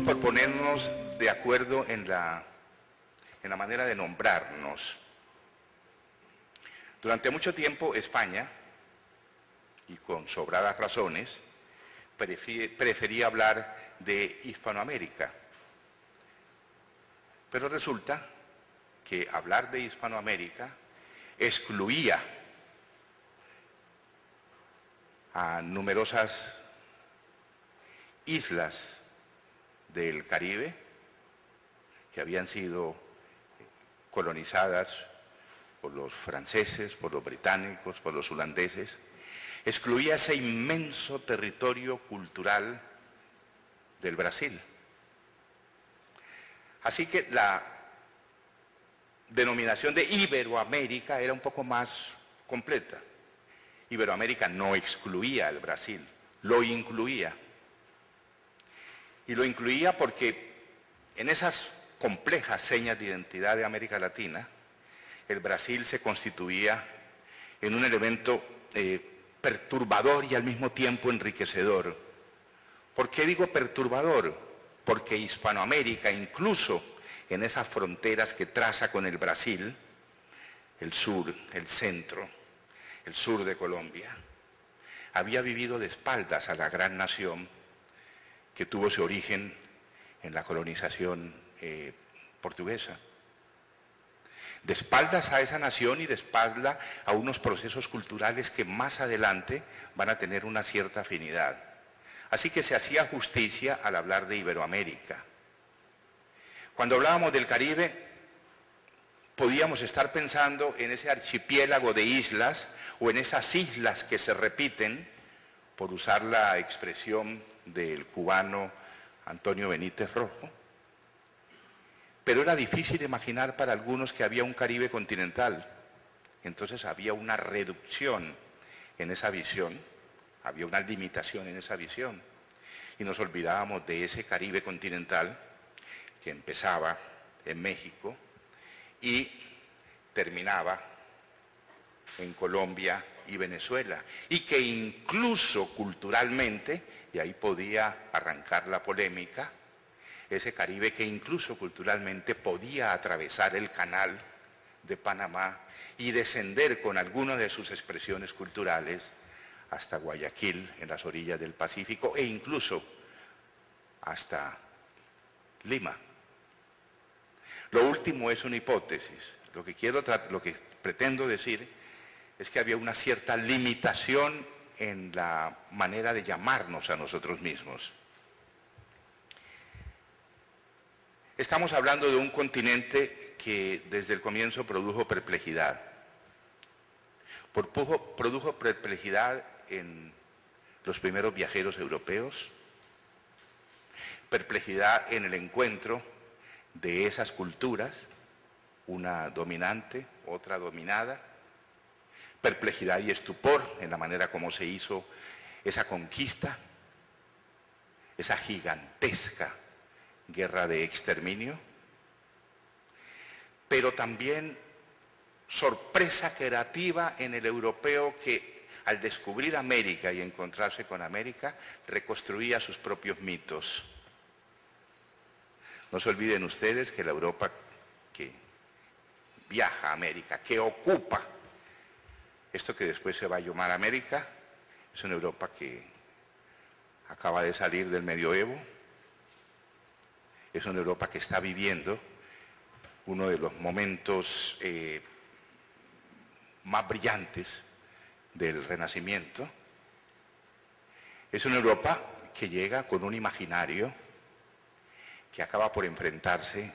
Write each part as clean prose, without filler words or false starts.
por ponernos de acuerdo en la manera de nombrarnos. Durante mucho tiempo España, y con sobradas razones, prefería hablar de Hispanoamérica. Pero resulta que hablar de Hispanoamérica excluía a numerosas islas del Caribe que habían sido colonizadas por los franceses, por los británicos, por los holandeses. Excluía ese inmenso territorio cultural del Brasil. Así que la denominación de Iberoamérica era un poco más completa. Iberoamérica no excluía al Brasil, lo incluía. Y lo incluía porque en esas complejas señas de identidad de América Latina, el Brasil se constituía en un elemento perturbador y al mismo tiempo enriquecedor. ¿Por qué digo perturbador? Porque Hispanoamérica, incluso en esas fronteras que traza con el Brasil, el sur, el centro, el sur de Colombia, había vivido de espaldas a la gran nación que tuvo su origen en la colonización portuguesa. De espaldas a esa nación y de espaldas a unos procesos culturales que más adelante van a tener una cierta afinidad. Así que se hacía justicia al hablar de Iberoamérica. Cuando hablábamos del Caribe, podíamos estar pensando en ese archipiélago de islas o en esas islas que se repiten, por usar la expresión del cubano Antonio Benítez Rojo. Pero era difícil imaginar para algunos que había un Caribe continental. Entonces había una reducción en esa visión, había una limitación en esa visión. Y nos olvidábamos de ese Caribe continental que empezaba en México y terminaba en Colombia y Venezuela, y que incluso culturalmente, y ahí podía arrancar la polémica, ese Caribe que incluso culturalmente podía atravesar el canal de Panamá y descender con algunas de sus expresiones culturales hasta Guayaquil, en las orillas del Pacífico, e incluso hasta Lima. Lo último es una hipótesis. Lo que pretendo decir es que había una cierta limitación en la manera de llamarnos a nosotros mismos. Estamos hablando de un continente que desde el comienzo produjo perplejidad. Produjo perplejidad en los primeros viajeros europeos, perplejidad en el encuentro de esas culturas, una dominante, otra dominada, perplejidad y estupor en la manera como se hizo esa conquista, esa gigantesca guerra de exterminio, pero también sorpresa creativa en el europeo que al descubrir América y encontrarse con América, reconstruía sus propios mitos. No se olviden ustedes que la Europa que viaja a América, que ocupa esto que después se va a llamar América, es una Europa que acaba de salir del medioevo, es una Europa que está viviendo uno de los momentos más brillantes del Renacimiento. Es una Europa que llega con un imaginario que acaba por enfrentarse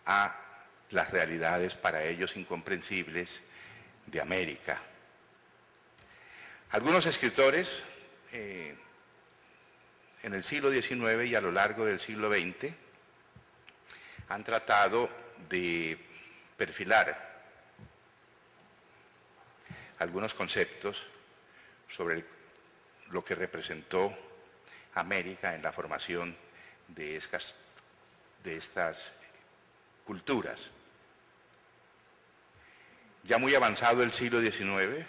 a las realidades para ellos incomprensibles de América. Algunos escritores en el siglo XIX y a lo largo del siglo XX han tratado de perfilar algunos conceptos sobre lo que representó América en la formación de estas culturas. Ya muy avanzado el siglo XIX,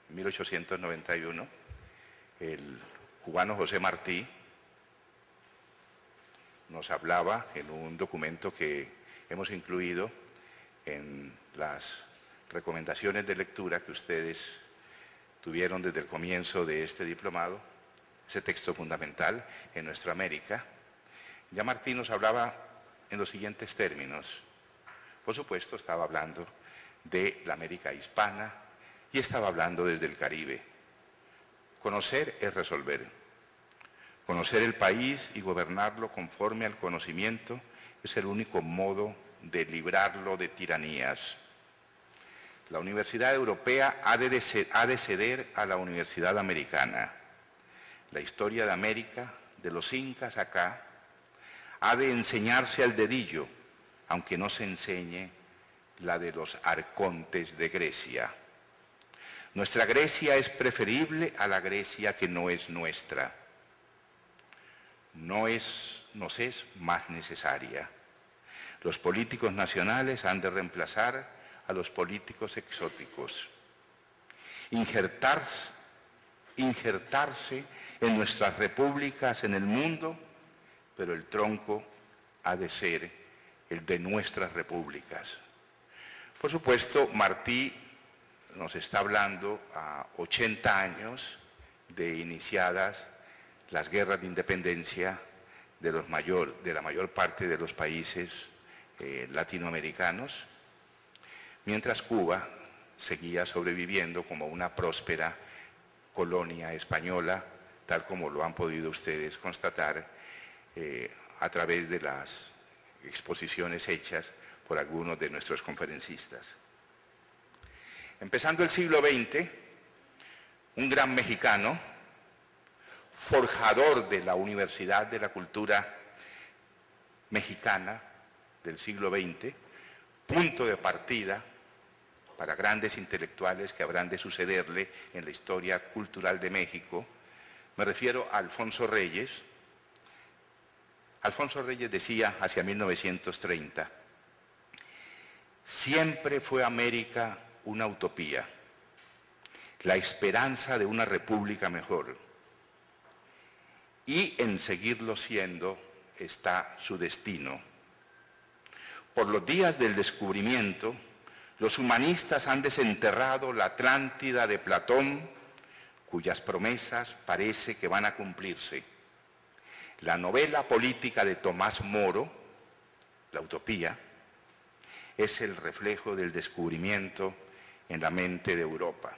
en 1891, el cubano José Martí nos hablaba en un documento que hemos incluido en las recomendaciones de lectura que ustedes tuvieron desde el comienzo de este diplomado, ese texto fundamental en nuestra América. Ya Martí nos hablaba en los siguientes términos. Por supuesto, estaba hablando de la América hispana y estaba hablando desde el Caribe. Conocer es resolver. Conocer el país y gobernarlo conforme al conocimiento es el único modo de librarlo de tiranías. La Universidad Europea ha de ceder a la Universidad Americana. La historia de América, de los incas acá, ha de enseñarse al dedillo, aunque no se enseñe la de los arcontes de Grecia. Nuestra Grecia es preferible a la Grecia que no es nuestra. Nos es más necesaria. Los políticos nacionales han de reemplazar a los políticos exóticos. Injertarse en nuestras repúblicas en el mundo, pero el tronco ha de ser el de nuestras repúblicas. Por supuesto, Martí nos está hablando a 80 años de iniciadas las guerras de independencia de la mayor parte de los países latinoamericanos, mientras Cuba seguía sobreviviendo como una próspera colonia española, tal como lo han podido ustedes constatar a través de las exposiciones hechas por algunos de nuestros conferencistas. Empezando el siglo XX, un gran mexicano, forjador de la Universidad de la Cultura Mexicana del siglo XX, punto de partida para grandes intelectuales que habrán de sucederle en la historia cultural de México. Me refiero a Alfonso Reyes. Alfonso Reyes decía hacia 1930, siempre fue América una utopía, la esperanza de una república mejor, y en seguirlo siendo está su destino. Por los días del descubrimiento, los humanistas han desenterrado la Atlántida de Platón, cuyas promesas parece que van a cumplirse. La novela política de Tomás Moro, La Utopía, es el reflejo del descubrimiento en la mente de Europa.